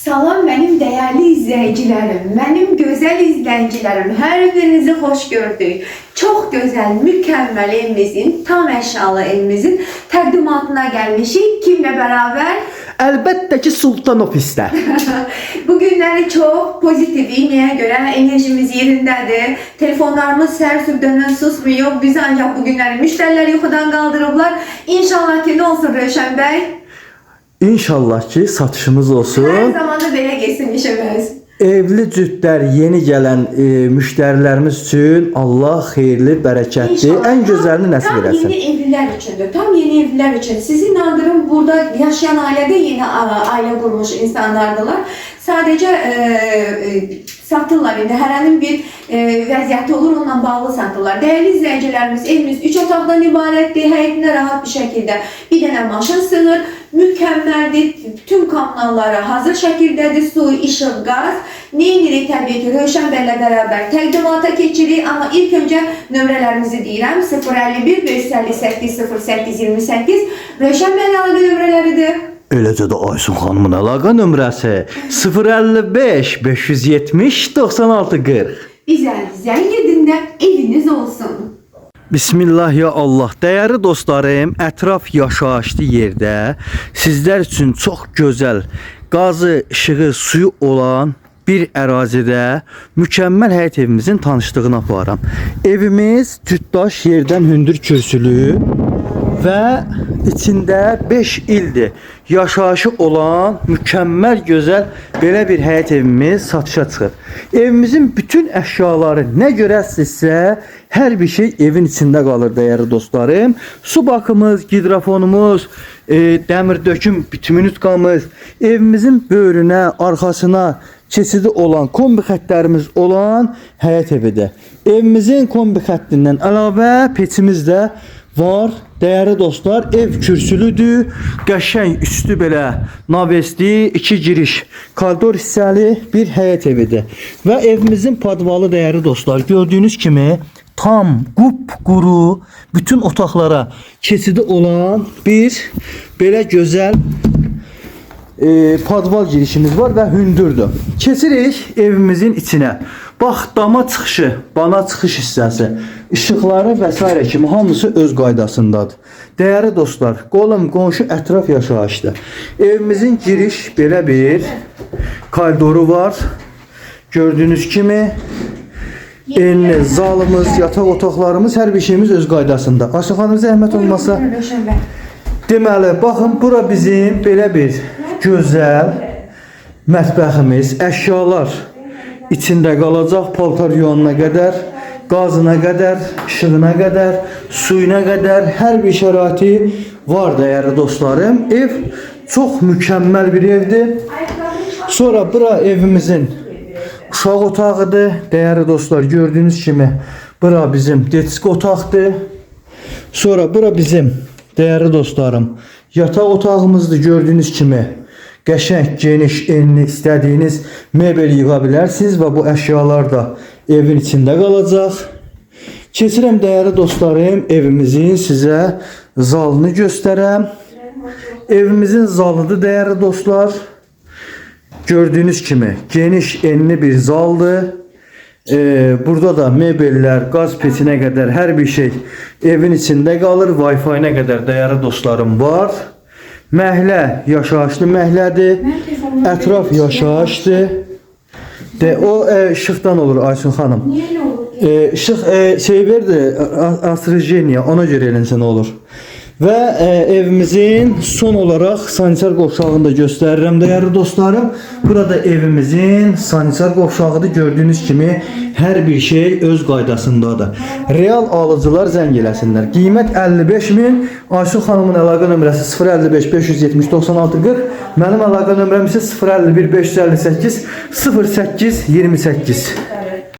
Salam benim değerli izleyicilerim, benim güzel izleyicilerim, her birinizi hoş gördük. Çok güzel, mükemmel evimizin, tam eşyalı evimizin təqdimatına gelmişik. Kimle beraber? Əlbəttə ki, Sultan ofisdə. Bugünleri çok pozitif, ilmiye göre enerjimiz yerindedir. Telefonlarımız her sürdüğünden susmuyor. Bizi ancak bugünleri müşteriler yuxudan kaldırırlar. İnşallah ki ne olsun Rövşən Bey? İnşallah ki, satışımız olsun. Her zaman da belə geçsin işimiz. Evli cütlər, yeni gələn müştərilərimiz üçün Allah xeyirli, bərəkətli, İnşallah. ən gözəlini nəsib Tam eləsin. yeni evliler içindir. Tam yeni evliler için. Sizi inandırın, burada yaşayan ailede yeni aile kurmuş insanlardılar. Sadece satırlar. Herhangi bir vəziyyəti olur, onunla bağlı satırlar. Değerli izleyicilerimiz, evimiz 3 otaqdan ibarətdir. Həyətində rahat bir şekilde bir dənə maşın sığır. Mükemmeldir. Tüm kanallara hazır şekildedir. Su, ışık, gaz. Neyinirik tabii ki Rövşən Bey'le beraber təqdimata keçirik. Ama ilk önce nömrələrimizi deyirəm. 051 558 08 28 Rövşən Bey'in əlaqə nömrələridir. Eləcə də Aysun xanımın əlaqə nömrəsi 055 570 96 40. Bizə zəng edin də eviniz olsun. Bismillah ya Allah. Değerli dostlarım, ətraf yaşayışlı yerdə sizlər üçün çox gözəl qazı, işığı, suyu olan bir ərazidə mükəmməl həyət evimizin tanışdığına aparam. Evimiz cütdaş yerdən hündür kürsülü və içində 5 ildir yaşayışı olan mükəmməl gözəl belə bir həyət evimiz satışa çıxır. Evimizin bütün əşyaları nə görəsinizsə hər bir şey evin içində qalır değerli dostlarım. Su bakımız, hidrofonumuz, dəmir döküm bütünlüğümüz, evimizin böyrünə, arxasına keçidi olan kombi xəttlərimiz olan həyət evidir. Evimizin kombi xəttindən əlavə peçimiz də var. Değerli dostlar, ev kürsülüdür. Qəşəng üstü belə navesli, iki giriş, koridor hissəli bir həyət evidir. Və evimizin padvalı değerli dostlar, gördüğünüz kimi tam qupquru bütün otaqlara keçidi olan bir belə gözəl padval girişimiz var və hündürdür. Keçirik evimizin içine. Bax, dama çıxışı, bana çıxış hissəsi, işıqları və s. kimi hamısı öz qaydasındadır. Değerli dostlar, qolum qonşu ətraf yaşayışdır. Evimizin giriş belə bir koridoru var. Gördüğünüz kimi enli zalımız, yataq otaqlarımız, hər bir şeyimiz öz qaydasında. Ayşə xanım, zəhmət olmasa. Deməli, baxın, bura bizim belə bir gözəl mətbəximiz, əşyalar içində qalacaq, paltar yuyanına qədər, qazına qədər, işığına qədər, suyuna qədər hər bir şəraiti var değerli dostlarım. Ev çox mükəmməl bir evdir. Sonra bura evimizin uşaq otağıdır. Değerli dostlar, gördüğünüz kimi bura bizim detski otaqdır. Sonra bura bizim değerli dostlarım yataq otağımızdır. Gördüğünüz kimi qəşəng, geniş, enli, istədiyiniz mebel yığa bilərsiniz və bu əşyalar da evin içində qalacaq. Keçirəm değerli dostlarım, evimizin sizə zalını göstərəm. Evimizin zalıdır değerli dostlar. Gördüğünüz kimi geniş, enli bir zaldır. Burada da mebellər, qaz peçinə qədər hər bir şey evin içində qalır. Wi-Fi-nə qədər değerli dostlarım var. Məhlə yaşayışlı məhlədir. Ətraf yaşayışdır. O işıqdan olur Aysun xanım. Niye olur? Işıq şey verdi, asrıjeniya, ona görə eləncə olur. Və evimizin son olarak sanitar qovşağını da göstərirəm değerli dostlarım. Burada evimizin sanitar qovşağıdır. Gördüğünüz kimi hər bir şey öz qaydasındadır. Real alıcılar zəng eləsinlər. Qiymət 55.000. Ayşun xanımın əlaqə nömrəsi 055 570 96 40. Mənim əlaqə nömrəm isə 051 558 08 28.